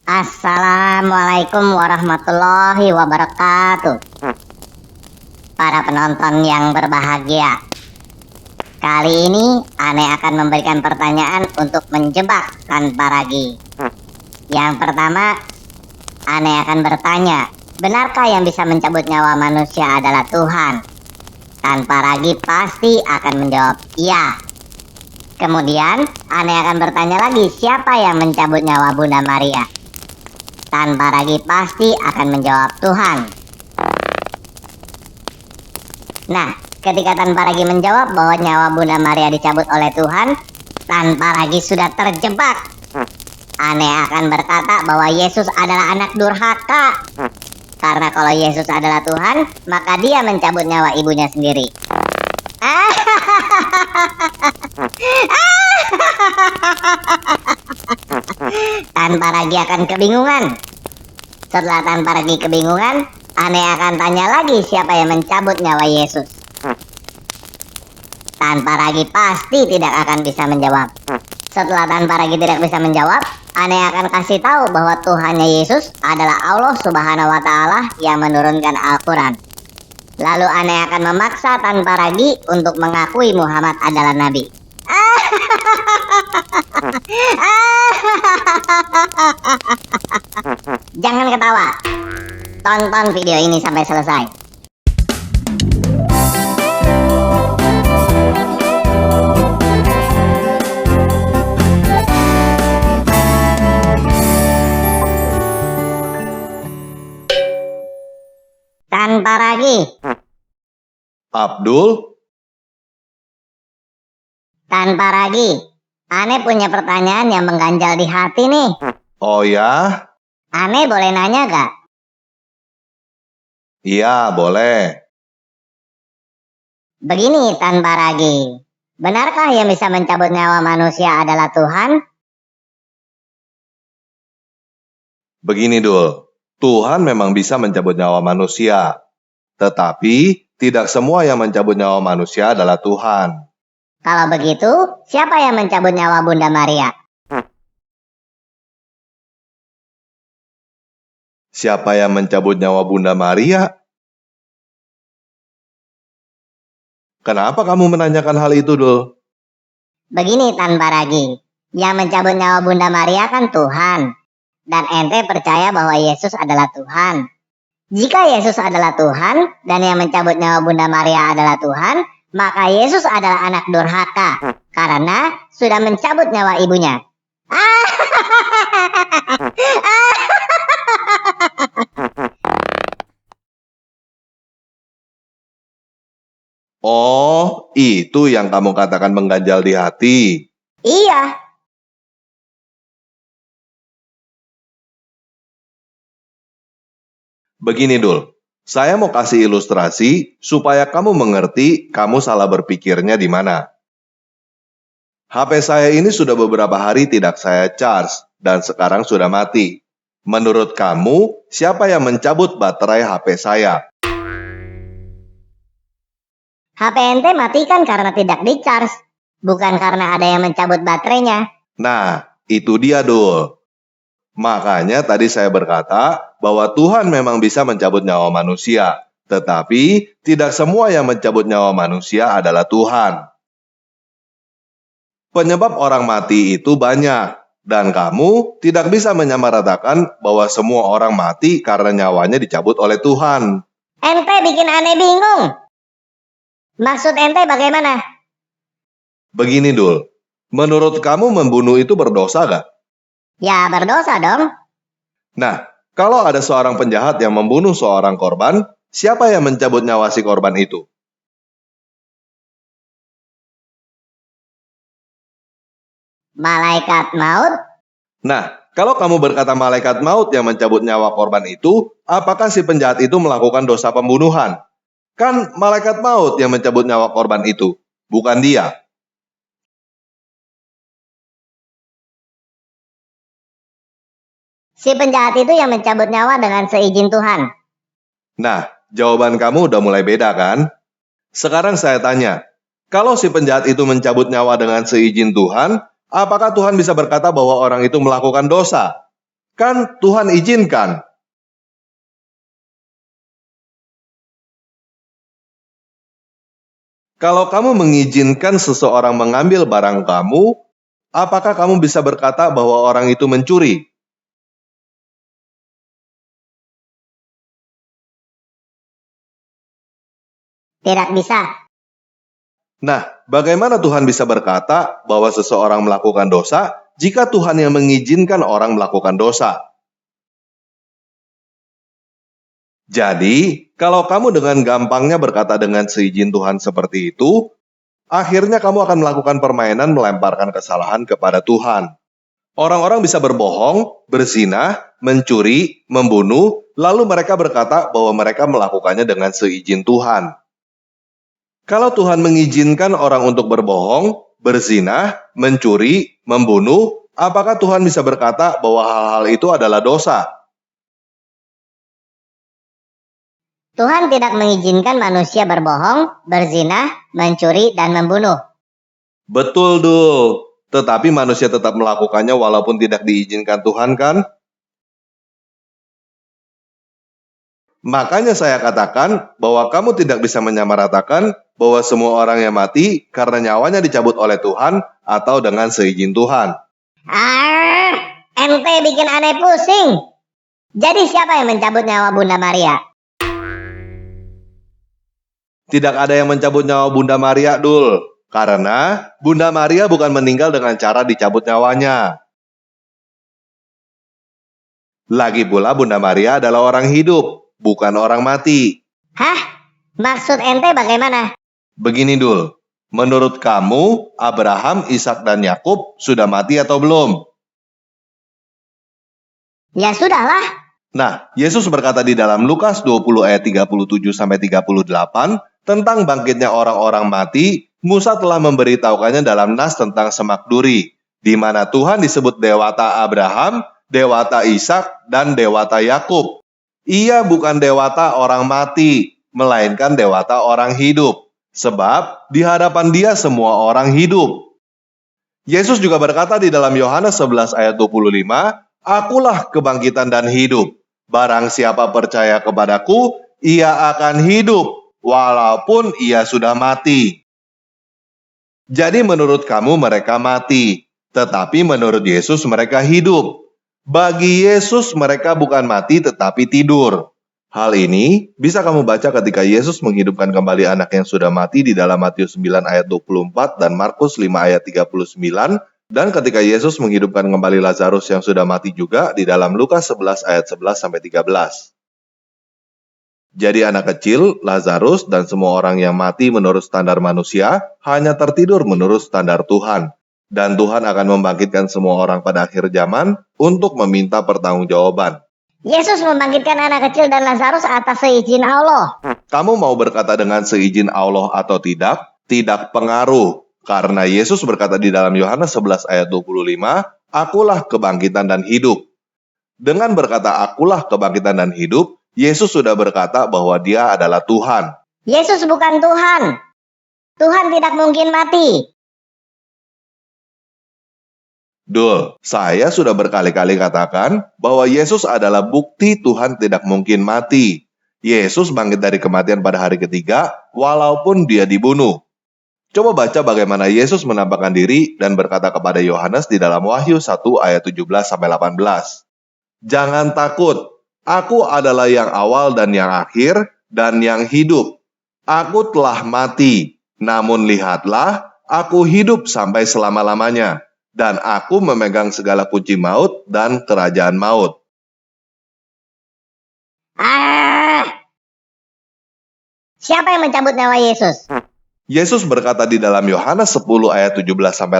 Assalamualaikum warahmatullahi wabarakatuh. Para penonton yang berbahagia, kali ini Ane akan memberikan pertanyaan untuk menjebak tanpa ragi. Yang pertama, Ane akan bertanya, benarkah yang bisa mencabut nyawa manusia adalah Tuhan? Tanpa ragi pasti akan menjawab iya. Kemudian Ane akan bertanya lagi, siapa yang mencabut nyawa Bunda Maria? Tanpa ragi pasti akan menjawab Tuhan. Nah, ketika tanpa ragi menjawab bahwa nyawa Bunda Maria dicabut oleh Tuhan, tanpa ragi sudah terjebak. Ane akan berkata bahwa Yesus adalah anak durhaka. Karena kalau Yesus adalah Tuhan, maka dia mencabut nyawa ibunya sendiri. Tanpa ragi akan kebingungan. Setelah tanpa ragi kebingungan, Ane akan tanya lagi siapa yang mencabut nyawa Yesus. Tanpa ragi pasti tidak akan bisa menjawab. Setelah tanpa ragi tidak bisa menjawab, Ane akan kasih tahu bahwa Tuhannya Yesus adalah Allah Subhanahu wa Ta'ala yang menurunkan Al-Quran. Lalu Ane akan memaksa tanpa ragi untuk mengakui Muhammad adalah Nabi. Jangan ketawa. Tonton video ini sampai selesai. Tanpa ragi. Abdul, Tanpa ragi. Ane punya pertanyaan yang mengganjal di hati nih. oh ya? Ane boleh nanya gak? Iya, boleh. Begini tanpa ragi. Benarkah yang bisa mencabut nyawa manusia adalah Tuhan? Begini, Dul. Tuhan memang bisa mencabut nyawa manusia. Tetapi, tidak semua yang mencabut nyawa manusia adalah Tuhan. Kalau begitu, siapa yang mencabut nyawa Bunda Maria? Siapa yang mencabut nyawa Bunda Maria? Kenapa kamu menanyakan hal itu, Dul? Begini tanpa ragi. Yang mencabut nyawa Bunda Maria kan Tuhan. Dan ente percaya bahwa Yesus adalah Tuhan. Jika Yesus adalah Tuhan dan yang mencabut nyawa Bunda Maria adalah Tuhan, maka Yesus adalah anak durhaka karena sudah mencabut nyawa ibunya. Oh, itu yang kamu katakan mengganjal di hati. Iya. Begini, Dul. Saya mau kasih ilustrasi supaya kamu mengerti kamu salah berpikirnya di mana. HP saya ini sudah beberapa hari tidak saya charge dan sekarang sudah mati. Menurut kamu, siapa yang mencabut baterai HP saya? HP ente matikan karena tidak di-charge, bukan karena ada yang mencabut baterainya. Nah, itu dia, Dul. Makanya tadi saya berkata bahwa Tuhan memang bisa mencabut nyawa manusia. Tetapi, tidak semua yang mencabut nyawa manusia adalah Tuhan. Penyebab orang mati itu banyak. Dan kamu tidak bisa menyamaratakan bahwa semua orang mati karena nyawanya dicabut oleh Tuhan. Ente bikin aneh bingung. Maksud ente bagaimana? Begini, Dul. Menurut kamu membunuh itu berdosa gak? Ya berdosa dong. Nah, kalau ada seorang penjahat yang membunuh seorang korban, siapa yang mencabut nyawa si korban itu? Malaikat maut? Nah, kalau kamu berkata malaikat maut yang mencabut nyawa korban itu, apakah si penjahat itu melakukan dosa pembunuhan? Kan malaikat maut yang mencabut nyawa korban itu, bukan dia. Si penjahat itu yang mencabut nyawa dengan seizin Tuhan. Nah, jawaban kamu udah mulai beda kan? Sekarang saya tanya, kalau si penjahat itu mencabut nyawa dengan seizin Tuhan, apakah Tuhan bisa berkata bahwa orang itu melakukan dosa? Kan Tuhan izinkan. Kalau kamu mengizinkan seseorang mengambil barang kamu, apakah kamu bisa berkata bahwa orang itu mencuri? Tidak bisa. Nah, bagaimana Tuhan bisa berkata bahwa seseorang melakukan dosa jika Tuhan yang mengizinkan orang melakukan dosa? Jadi, kalau kamu dengan gampangnya berkata dengan seizin Tuhan seperti itu, akhirnya kamu akan melakukan permainan melemparkan kesalahan kepada Tuhan. Orang-orang bisa berbohong, berzina, mencuri, membunuh, lalu mereka berkata bahwa mereka melakukannya dengan seizin Tuhan. Kalau Tuhan mengizinkan orang untuk berbohong, berzina, mencuri, membunuh, apakah Tuhan bisa berkata bahwa hal-hal itu adalah dosa? Tuhan tidak mengizinkan manusia berbohong, berzina, mencuri, dan membunuh. Betul, Dul. Tetapi manusia tetap melakukannya walaupun tidak diizinkan Tuhan, kan? Makanya saya katakan bahwa kamu tidak bisa menyamaratakan bahwa semua orang yang mati karena nyawanya dicabut oleh Tuhan atau dengan seizin Tuhan. Ente bikin aneh pusing. Jadi siapa yang mencabut nyawa Bunda Maria? Tidak ada yang mencabut nyawa Bunda Maria, Dul. Karena Bunda Maria bukan meninggal dengan cara dicabut nyawanya. Lagi pula Bunda Maria adalah orang hidup, bukan orang mati. Hah? Maksud ente bagaimana? Begini, Dul. Menurut kamu, Abraham, Ishak, dan Yakub sudah mati atau belum? Ya sudahlah. Nah, Yesus berkata di dalam Lukas 20 ayat 37-38 tentang bangkitnya orang-orang mati. Musa telah memberitahukannya dalam nas tentang semak duri, di mana Tuhan disebut Dewata Abraham, Dewata Ishak, dan Dewata Yakub. Ia bukan Dewata orang mati, melainkan Dewata orang hidup. Sebab di hadapan Dia semua orang hidup. Yesus juga berkata di dalam Yohanes 11 ayat 25, Akulah kebangkitan dan hidup. Barang siapa percaya kepadaku, ia akan hidup, walaupun ia sudah mati. Jadi menurut kamu mereka mati, tetapi menurut Yesus mereka hidup. Bagi Yesus mereka bukan mati tetapi tidur. Hal ini bisa kamu baca ketika Yesus menghidupkan kembali anak yang sudah mati di dalam Matius 9 ayat 24 dan Markus 5 ayat 39, dan ketika Yesus menghidupkan kembali Lazarus yang sudah mati juga di dalam Lukas 11 ayat 11-13. Jadi anak kecil, Lazarus, dan semua orang yang mati menurut standar manusia hanya tertidur menurut standar Tuhan. Dan Tuhan akan membangkitkan semua orang pada akhir zaman untuk meminta pertanggungjawaban. Yesus membangkitkan anak kecil dan Lazarus atas seizin Allah. Kamu mau berkata dengan seizin Allah atau tidak? Tidak pengaruh. Karena Yesus berkata di dalam Yohanes 11 ayat 25, Akulah kebangkitan dan hidup. Dengan berkata akulah kebangkitan dan hidup, Yesus sudah berkata bahwa Dia adalah Tuhan. Yesus bukan Tuhan. Tuhan tidak mungkin mati. Dul, saya sudah berkali-kali katakan bahwa Yesus adalah bukti Tuhan tidak mungkin mati. Yesus bangkit dari kematian pada hari ketiga, walaupun Dia dibunuh. Coba baca bagaimana Yesus menampakkan diri dan berkata kepada Yohanes di dalam Wahyu 1 ayat 17-18. Jangan takut, aku adalah yang awal dan yang akhir dan yang hidup. Aku telah mati, namun lihatlah, aku hidup sampai selama-lamanya. Dan aku memegang segala kunci maut dan kerajaan maut. Siapa yang mencabut nyawa Yesus? Yesus berkata di dalam Yohanes 10 ayat 17-18,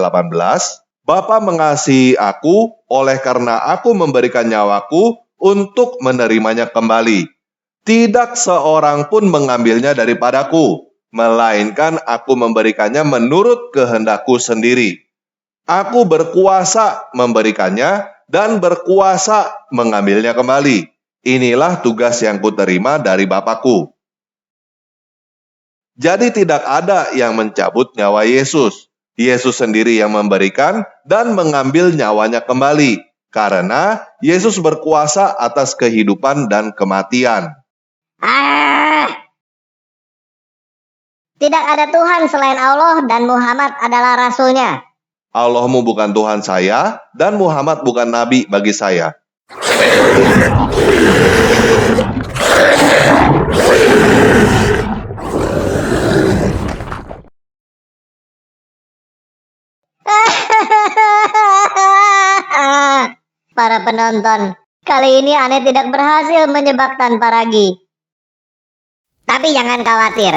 Bapa mengasihi aku oleh karena aku memberikan nyawaku untuk menerimanya kembali. Tidak seorang pun mengambilnya daripadaku, melainkan aku memberikannya menurut kehendakku sendiri. Aku berkuasa memberikannya dan berkuasa mengambilnya kembali. Inilah tugas yang kuterima dari Bapakku. Jadi tidak ada yang mencabut nyawa Yesus. Yesus sendiri yang memberikan dan mengambil nyawanya kembali. karena Yesus berkuasa atas kehidupan dan kematian. Tidak ada Tuhan selain Allah dan Muhammad adalah rasulnya. Allahmu bukan Tuhan saya, dan Muhammad bukan nabi bagi saya. Para penonton, kali ini Aneh tidak berhasil menjebak tanpa ragi. Tapi jangan khawatir,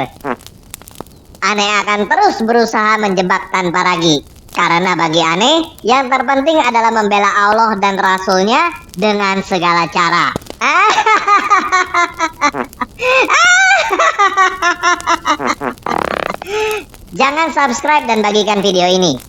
Aneh akan terus berusaha menjebak tanpa ragi. Karena bagi Aneh, yang terpenting adalah membela Allah dan Rasulnya dengan segala cara. Jangan subscribe dan bagikan video ini.